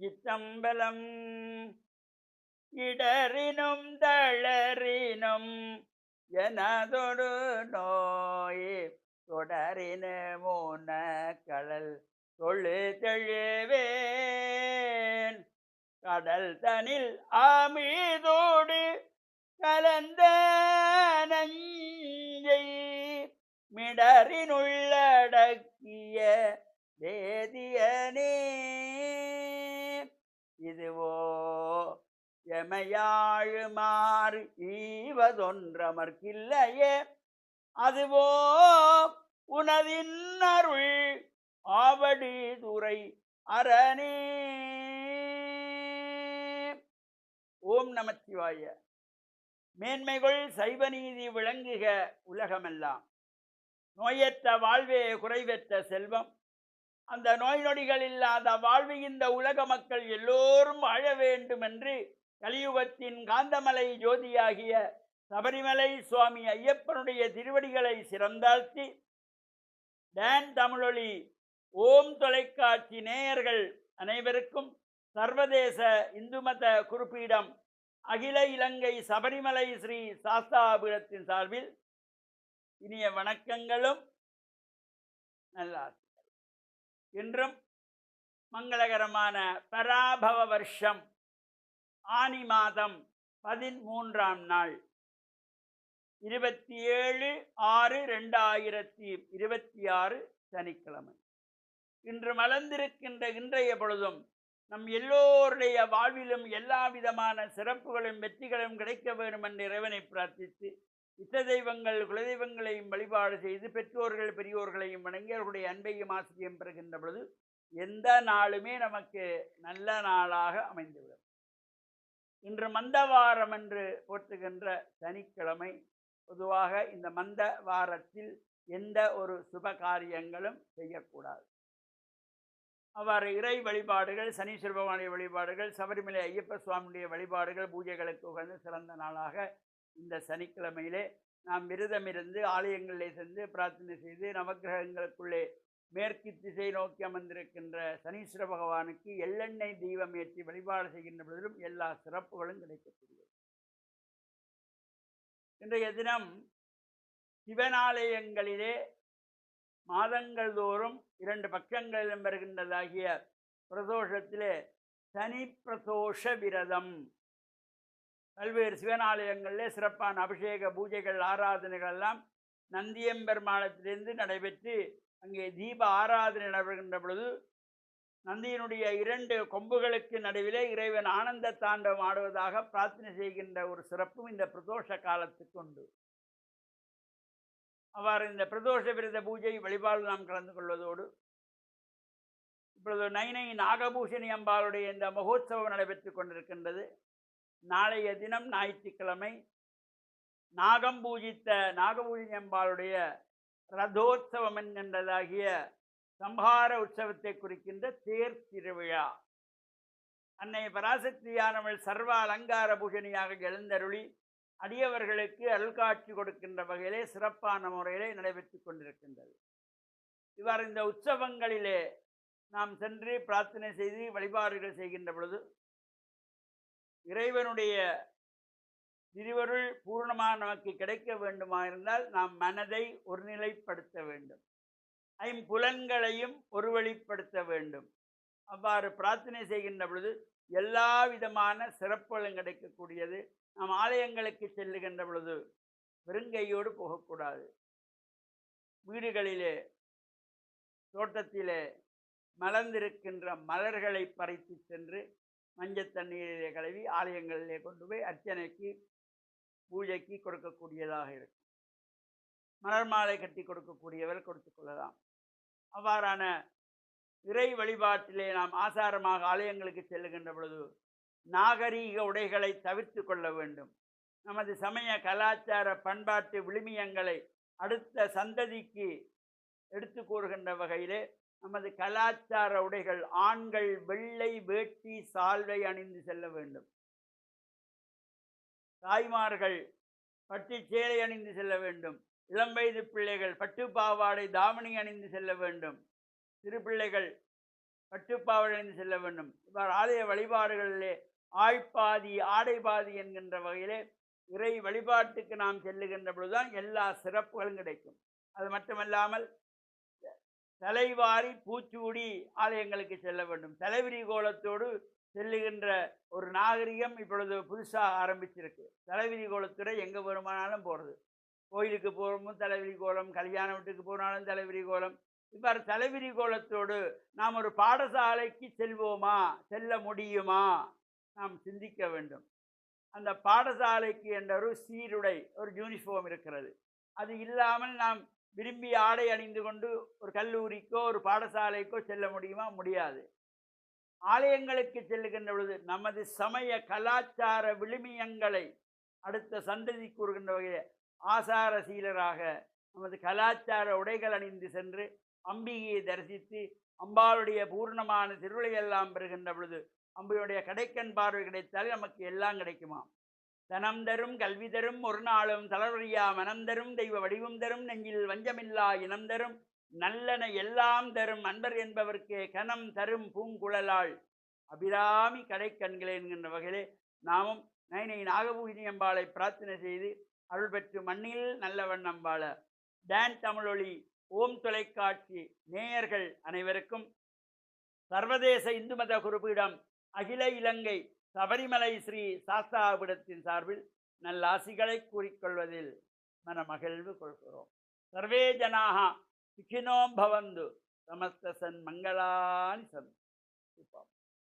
திருச்சிற்றம்பலம். இடறினும் தளரினும் எனதொரு நோய் தொடரின மூன கடல் தொழு தெழுவேன். கடல் தனில் ஆமீதோடு கலந்த நஞ்சை மிடறினுள்ளடக்கிய வேதியனே. இதுவோ எமையாழுமாறு ஈவதொன்றமர்க்கில்லையே, அதுவோ உனதின் அருள் ஆவடி துறை அரணே. ஓம் நமச்சிவாய. மேன்மைகள் சைவநீதி விளங்குக உலகமெல்லாம். நோயற்ற வாழ்வே குறைவற்ற செல்வம். அந்த நோய் நொடிகள் இல்லாத வாழ்வு இந்த உலக மக்கள் எல்லோரும் வாழ வேண்டும் என்று கலியுகத்தின் காந்தமலை ஜோதியாகிய சபரிமலை சுவாமி ஐயப்பனுடைய திருவடிகளை சிறந்தாழ்த்தி, டான் தமிழொலி ஓம் தொலைக்காட்சி நேயர்கள் அனைவருக்கும் சர்வதேச இந்து மத குறிப்பீடம் அகில இலங்கை சபரிமலை ஸ்ரீ சாஸ்தாபீடத்தின் சார்பில் இனிய வணக்கங்களும் நல்லாசிகளும். இன்றும் மங்களகரமான பராபவ வருஷம் ஆனி மாதம் 13ஆம் நாள் 27/6/2026 சனிக்கிழமை. இன்று மலர்ந்திருக்கின்ற இன்றைய பொழுதும் நம் எல்லோருடைய வாழ்விலும் எல்லா விதமான சிறப்புகளும் வெற்றிகளும் கிடைக்க வேண்டும் என்று இறைவனை பிரார்த்தித்து, இஷ்ட தெய்வங்கள் குலதெய்வங்களையும் வழிபாடு செய்து, பெற்றோர்கள் பெரியோர்களையும் வணங்கி அவர்களுடைய அன்பையும் ஆசிரியம் பெறுகின்ற பொழுது எந்த நாளுமே நமக்கு நல்ல நாளாக அமைந்துவிடும். இன்று மந்தவாரம் என்று போற்றுகின்ற சனிக்கிழமை. பொதுவாக இந்த மந்த வாரத்தில் எந்த ஒரு சுப காரியங்களும் செய்யக்கூடாது. அவ்வாறு இறை வழிபாடுகள், சனீஸ்வர பகவானுடைய வழிபாடுகள், சபரிமலை ஐயப்ப சுவாமியுடைய வழிபாடுகள், பூஜைகளுக்கு உகந்த சிறந்த நாளாக இந்த சனிக்கிழமையிலே நாம் விரதமிருந்து ஆலயங்களிலே சென்று பிரார்த்தனை செய்து நவக்கிரகங்களுக்குள்ளே மேற்கு திசை நோக்கி அமர்ந்திருக்கின்ற சனீஸ்வர பகவானுக்கு எள்ளெண்ணெய் தீபம் ஏற்றி வழிபாடு செய்கின்ற பொழுதிலும் எல்லா சிறப்புகளும் கிடைக்கக்கூடியது. இன்றைய தினம் சிவனாலயங்களிலே மாதங்கள் தோறும் 2 பட்சங்களிலும் வருகின்றதாகிய பிரதோஷத்திலே சனி பிரதோஷ விரதம் பல்வேறு சிவனாலயங்களிலே சிறப்பான அபிஷேக பூஜைகள் ஆராதனைகள் எல்லாம் நந்தியம்பெருமானத்திலிருந்து நடைபெற்று அங்கே தீப ஆராதனை நடைபெறுகின்ற பொழுது நந்தியினுடைய 2 கொம்புகளுக்கு நடுவிலே இறைவன் ஆனந்த தாண்டவம் ஆடுவதாக பிரார்த்தனை செய்கின்ற ஒரு சிறப்பும் இந்த பிரதோஷ காலத்துக்கு உண்டு. அவ்வாறு இந்த பிரதோஷ விரத பூஜை வழிபாடு நாம் கலந்து கொள்வதோடு, இப்பொழுது நைனை நாகபூஷணி அம்பாளுடைய இந்த மகோத்சவம் நடைபெற்று கொண்டிருக்கின்றது. நாளைய தினம் ஞாயிற்றுக்கிழமை நாகம் பூஜித்த நாகபூஷணி அம்பாளுடைய ரதோத்சவம் என்கின்றதாகிய சம்ஹார உற்சவத்தை குறிக்கின்ற தேர் திருவிழா. அன்னை பராசக்தியானவள் சர்வ அலங்கார பூஷணியாக எழுந்தருளி அடியவர்களுக்கு அருள்காட்சி கொடுக்கின்ற வகையிலே சிறப்பான முறையிலே நடைபெற்று கொண்டிருக்கின்றது. இவ்வாறு இந்த உற்சவங்களிலே நாம் சென்று பிரார்த்தனை செய்து வழிபாடுகள் செய்கின்ற பொழுது இறைவனுடைய திருவருள் பூர்ணமாக நமக்கு கிடைக்க வேண்டுமாயிருந்தால் நாம் மனதை ஒருநிலைப்படுத்த வேண்டும், ஐம்புலன்களையும் ஒருவழிப்படுத்த வேண்டும். அவ்வாறு பிரார்த்தனை செய்கின்ற பொழுது எல்லா விதமான சிறப்புகளும் கிடைக்கக்கூடியது. நாம் ஆலயங்களுக்கு செல்லுகின்ற பொழுது வெறுங்கையோடு போகக்கூடாது. வீடுகளிலே தோட்டத்திலே மலர்ந்திருக்கின்ற மலர்களை பறித்து சென்று மஞ்சள் தண்ணீரிலே கழுவி ஆலயங்களிலே கொண்டு போய் அர்ச்சனைக்கு பூஜைக்கு கொடுக்கக்கூடியதாக இருக்கும். மலர் மாலை கட்டி கொடுக்கக்கூடியவர் கொடுத்து கொள்ளலாம். அவ்வாறான இறை வழிபாட்டிலே நாம் ஆசாரமாக ஆலயங்களுக்கு செல்லுகின்ற பொழுது நாகரீக உடைகளை தவிர்த்து கொள்ள வேண்டும். நமது சமய கலாச்சார பண்பாட்டு விழுமியங்களை அடுத்த சந்ததிக்கு எடுத்து கூறுகின்ற வகையிலே நமது கலாச்சார உடைகள், ஆண்கள் வெள்ளை வேட்டி சால்வை அணிந்து செல்ல வேண்டும். தாய்மார்கள் பட்டு சேலை அணிந்து செல்ல வேண்டும். இளம் வயது பிள்ளைகள் பட்டு பாவாடை தாவணி அணிந்து செல்ல வேண்டும். சிறு பிள்ளைகள் பட்டுப்பாவாடை அணிந்து செல்ல வேண்டும். இவ்வாறு ஆலய வழிபாடுகளிலே ஆய்ப்பாதி ஆடை பாதி என்கின்ற வகையிலே இறை வழிபாட்டுக்கு நாம் செல்லுகின்ற பொழுதுதான் எல்லா சிறப்புகளும் கிடைக்கும். அது மட்டுமல்லாமல் தலைவாரி பூச்சூடி ஆலயங்களுக்கு செல்ல வேண்டும். தலைவிரி கோலத்தோடு செல்லுகின்ற ஒரு நாகரிகம் இப்பொழுது புதுசாக ஆரம்பிச்சிருக்கு. தலைவிரி கோலத்தோட எங்கே வருமானாலும் போகிறது. கோயிலுக்கு போகிறோமும் தலைவிரி கோலம், கல்யாண வீட்டுக்கு போனாலும் தலைவிரி கோலம். இவ்வாறு தலைவிரி கோலத்தோடு நாம் ஒரு பாடசாலைக்கு செல்வோமா, செல்ல முடியுமா, நாம் சிந்திக்க வேண்டும். அந்த பாடசாலைக்கு என்ற ஒரு சீருடை, ஒரு யூனிஃபார்ம் இருக்கிறது. அது இல்லாமல் நாம் விரும்பி ஆடை அணிந்து கொண்டு ஒரு கல்லூரிக்கோ ஒரு பாடசாலைக்கோ செல்ல முடியுமா? முடியாது. ஆலயங்களுக்கு செல்லுகின்ற பொழுது நமது சமய கலாச்சார விழுமியங்களை அடுத்த சந்ததி கூறுகின்ற வகையில் ஆசார சீலராக நமது கலாச்சார உடைகள் அணிந்து சென்று அம்பிகையை தரிசித்து அம்பாளுடைய பூர்ணமான திருவிழையெல்லாம் பெறுகின்ற பொழுது அம்பியுடைய கடைக்கண் பார்வை கிடைத்தால் நமக்கு எல்லாம் கிடைக்குமா? தனம் தரும் கல்வி தரும் ஒரு நாளும் தளர்வறியா மனம் தரும் தெய்வ வடிவம் தரும் நெஞ்சில் வஞ்சமில்லா இனம் தரும் நல்லன எல்லாம் தரும் அன்பர் என்பவர்க்கே கனம் தரும் பூங்குழலாள் அபிராமி கடைக்கண்களே என்கின்ற வகையிலே நாமும் நைனை நாகபூஷணி அம்பாளை பிரார்த்தனை செய்து அருள் பெற்று மண்ணில் நல்லவன் அம்பாள. டான் தமிழொலி ஓம் தொலைக்காட்சி நேயர்கள் அனைவருக்கும் சர்வதேச இந்து மத குறிப்பீடம் அகில இலங்கை சபரிமலை ஸ்ரீ சாஸ்தாபீடத்தின் சார்பில் நல்லாசிகளை கூறிக்கொள்வதில் மனமகிழ்வு கொள்கிறோம். சர்வே ஜனாக சுகினோ பவந்து சமஸ்த சன் மங்களானி சந்து.